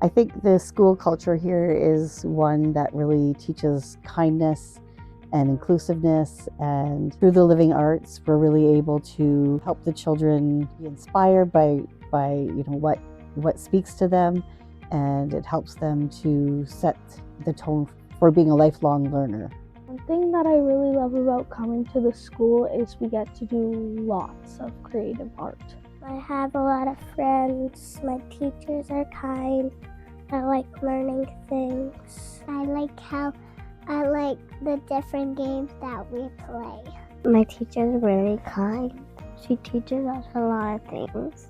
I think the school culture here is one that really teaches kindness and inclusiveness, and through the living arts we're really able to help the children be inspired by what speaks to them, and it helps them to set the tone for being a lifelong learner. One thing that I really love about coming to the school is we get to do lots of creative art. I have a lot of friends. My teachers are kind. I like learning things. I like the different games that we play. My teacher's really kind. She teaches us a lot of things.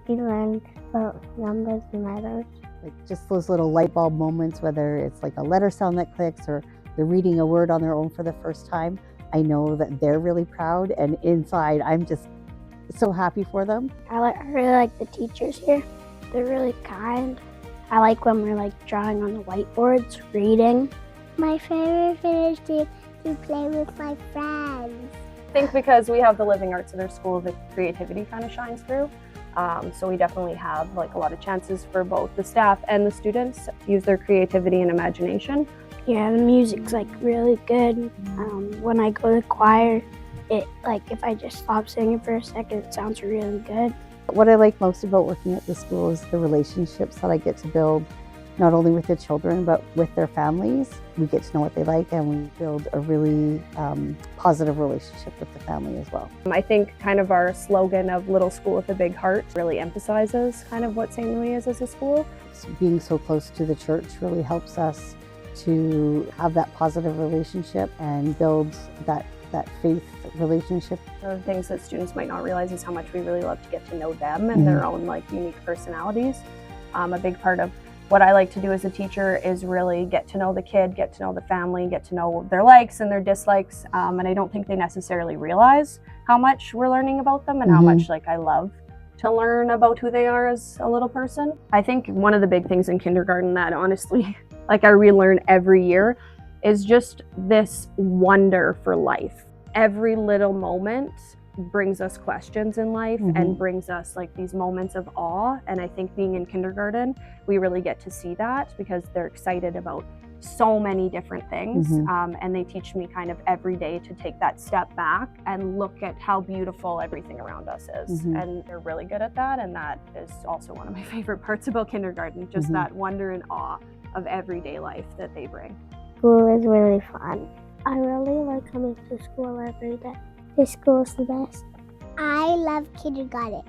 We learn about numbers and letters. Like just those little light bulb moments, whether it's like a letter sound that clicks or they're reading a word on their own for the first time, I know that they're really proud, and inside I'm just so happy for them. I really like the teachers here. They're really kind. I like when we're drawing on the whiteboards, reading. My favorite thing is to play with my friends. I think because we have the living arts at our school, the creativity kind of shines through. So we definitely have a lot of chances for both the staff and the students to use their creativity and imagination. Yeah, the music's really good. When I go to choir, if I just stop singing for a second, it sounds really good. What I like most about working at the school is the relationships that I get to build, not only with the children, but with their families. We get to know what they like, and we build a really positive relationship with the family as well. I think kind of our slogan of Little School with a Big Heart really emphasizes kind of what St. Louis is as a school. Being so close to the church really helps us to have that positive relationship and build that faith relationship. One of the things that students might not realize is how much we really love to get to know them and their own unique personalities. A big part of what I like to do as a teacher is really get to know the kid, get to know the family, get to know their likes and their dislikes. And I don't think they necessarily realize how much we're learning about them and how much I love to learn about who they are as a little person. I think one of the big things in kindergarten that honestly I relearn every year is just this wonder for life. Every little moment brings us questions in life and brings us these moments of awe. And I think being in kindergarten, we really get to see that because they're excited about so many different things. And they teach me kind of every day to take that step back and look at how beautiful everything around us is. And they're really good at that. And that is also one of my favorite parts about kindergarten, just that wonder and awe of everyday life that they bring. School is really fun. I really like coming to school every day. This school is the best. I love kindergarten.